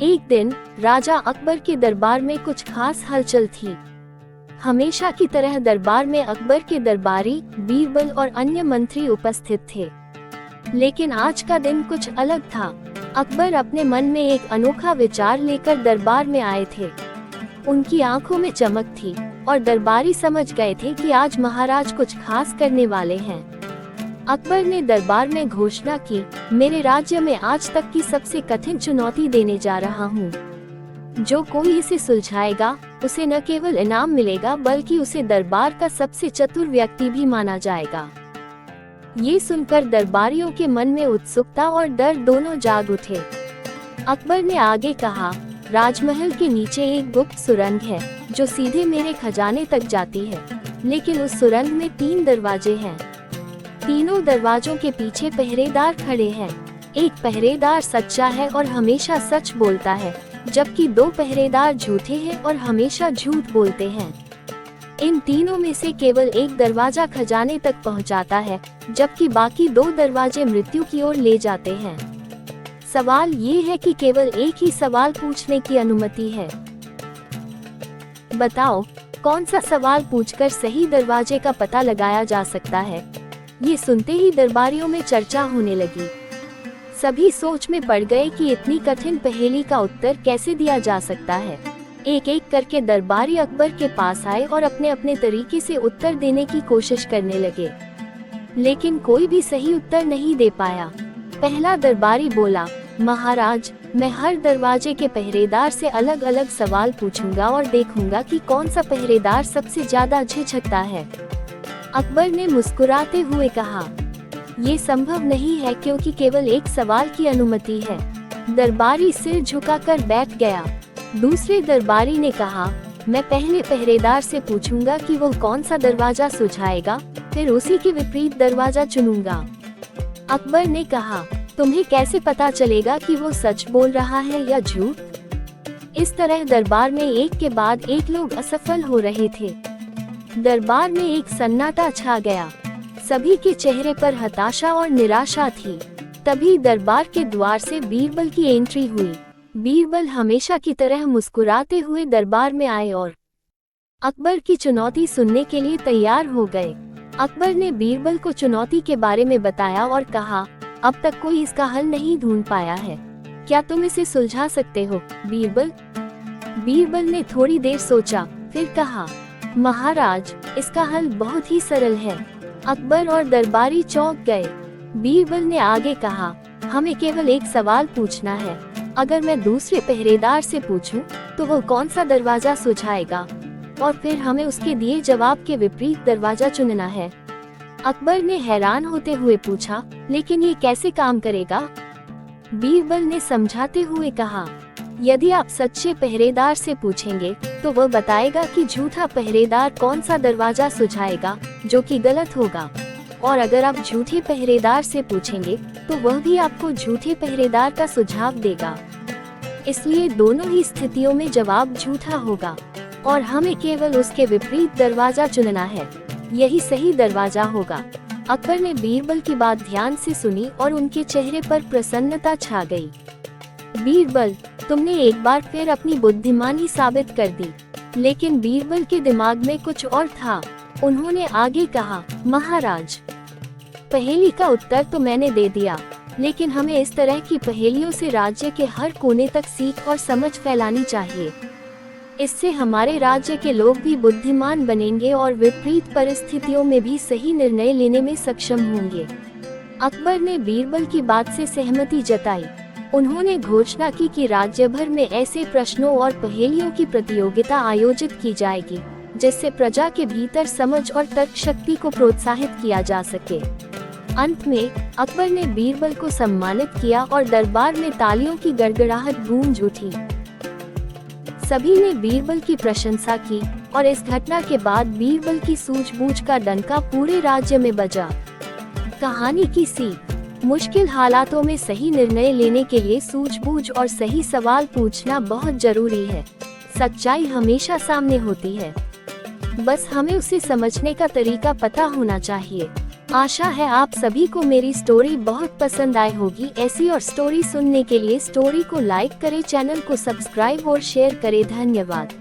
एक दिन राजा अकबर के दरबार में कुछ खास हलचल थी। हमेशा की तरह दरबार में अकबर के दरबारी, बीरबल और अन्य मंत्री उपस्थित थे। लेकिन आज का दिन कुछ अलग था। अकबर अपने मन में एक अनोखा विचार लेकर दरबार में आए थे। उनकी आंखों में चमक थी और दरबारी समझ गए थे कि आज महाराज कुछ खास करने वाले हैं। अकबर ने दरबार में घोषणा की, मेरे राज्य में आज तक की सबसे कठिन चुनौती देने जा रहा हूँ। जो कोई इसे सुलझाएगा उसे न केवल इनाम मिलेगा बल्कि उसे दरबार का सबसे चतुर व्यक्ति भी माना जाएगा। ये सुनकर दरबारियों के मन में उत्सुकता और डर दोनों जाग उठे। अकबर ने आगे कहा, राजमहल के नीचे एक गुप्त सुरंग है जो सीधे मेरे खजाने तक जाती है, लेकिन उस सुरंग में 3 दरवाजे हैं। तीनों दरवाजों के पीछे पहरेदार खड़े हैं। एक पहरेदार सच्चा है और हमेशा सच बोलता है, जबकि 2 पहरेदार झूठे हैं और हमेशा झूठ बोलते हैं। इन तीनों में से केवल एक दरवाजा खजाने तक पहुंचाता है, जबकि बाकी 2 दरवाजे मृत्यु की ओर ले जाते हैं। सवाल ये है कि केवल एक ही सवाल पूछने की अनुमति है। बताओ, कौन सा सवाल पूछकर सही दरवाजे का पता लगाया जा सकता है? ये सुनते ही दरबारियों में चर्चा होने लगी। सभी सोच में पड़ गए कि इतनी कठिन पहेली का उत्तर कैसे दिया जा सकता है। एक एक करके दरबारी अकबर के पास आए और अपने अपने तरीके से उत्तर देने की कोशिश करने लगे, लेकिन कोई भी सही उत्तर नहीं दे पाया। पहला दरबारी बोला, महाराज, मैं हर दरवाजे के पहरेदार से अलग अलग सवाल पूछूंगा और देखूंगा कि कौन सा पहरेदार सबसे ज्यादा झिझकता है। अकबर ने मुस्कुराते हुए कहा, ये संभव नहीं है क्योंकि केवल एक सवाल की अनुमति है। दरबारी सिर झुकाकर बैठ गया। दूसरे दरबारी ने कहा, मैं पहले पहरेदार से पूछूंगा कि वो कौन सा दरवाजा सुझाएगा, फिर उसी के विपरीत दरवाजा चुनूंगा। अकबर ने कहा, तुम्हें कैसे पता चलेगा कि वो सच बोल रहा है या झूठ? इस तरह दरबार में एक के बाद एक लोग असफल हो रहे थे। दरबार में एक सन्नाटा छा गया। सभी के चेहरे पर हताशा और निराशा थी। तभी दरबार के द्वार से बीरबल की एंट्री हुई। बीरबल हमेशा की तरह मुस्कुराते हुए दरबार में आए और अकबर की चुनौती सुनने के लिए तैयार हो गए। अकबर ने बीरबल को चुनौती के बारे में बताया और कहा, अब तक कोई इसका हल नहीं ढूंढ पाया है। क्या तुम इसे सुलझा सकते हो, बीरबल? बीरबल ने थोड़ी देर सोचा, फिर कहा, महाराज, इसका हल बहुत ही सरल है। अकबर और दरबारी चौंक गए। बीरबल ने आगे कहा, हमें केवल एक सवाल पूछना है। अगर मैं दूसरे पहरेदार से पूछूं, तो वो कौन सा दरवाजा सुझाएगा, और फिर हमें उसके दिए जवाब के विपरीत दरवाजा चुनना है। अकबर ने हैरान होते हुए पूछा, लेकिन ये कैसे काम करेगा? बीरबल ने समझाते हुए कहा, यदि आप सच्चे पहरेदार से पूछेंगे तो वह बताएगा कि झूठा पहरेदार कौन सा दरवाजा सुझाएगा, जो कि गलत होगा। और अगर आप झूठे पहरेदार से पूछेंगे तो वह भी आपको झूठे पहरेदार का सुझाव देगा। इसलिए दोनों ही स्थितियों में जवाब झूठा होगा और हमें केवल उसके विपरीत दरवाजा चुनना है। यही सही दरवाजा होगा। अकबर ने बीरबल की बात ध्यान से सुनी और उनके चेहरे पर प्रसन्नता छा गई। बीरबल, तुमने एक बार फिर अपनी बुद्धिमानी साबित कर दी। लेकिन बीरबल के दिमाग में कुछ और था। उन्होंने आगे कहा, महाराज, पहेली का उत्तर तो मैंने दे दिया, लेकिन हमें इस तरह की पहेलियों से राज्य के हर कोने तक सीख और समझ फैलानी चाहिए। इससे हमारे राज्य के लोग भी बुद्धिमान बनेंगे और विपरीत परिस्थितियों में भी सही निर्णय लेने में सक्षम होंगे। अकबर ने बीरबल की बात से सहमति जताई। उन्होंने घोषणा की कि राज्य भर में ऐसे प्रश्नों और पहेलियों की प्रतियोगिता आयोजित की जाएगी, जिससे प्रजा के भीतर समझ और तर्क शक्ति को प्रोत्साहित किया जा सके। अंत में अकबर ने बीरबल को सम्मानित किया और दरबार में तालियों की गड़गड़ाहट गूंज उठी। सभी ने बीरबल की प्रशंसा की और इस घटना के बाद बीरबल की सूझबूझ का डंका पूरे राज्य में बजा। कहानी की सीख, मुश्किल हालातों में सही निर्णय लेने के लिए सूझबूझ और सही सवाल पूछना बहुत जरूरी है। सच्चाई हमेशा सामने होती है, बस हमें उसे समझने का तरीका पता होना चाहिए। आशा है आप सभी को मेरी स्टोरी बहुत पसंद आई होगी। ऐसी और स्टोरी सुनने के लिए स्टोरी को लाइक करें, चैनल को सब्सक्राइब और शेयर करें। धन्यवाद।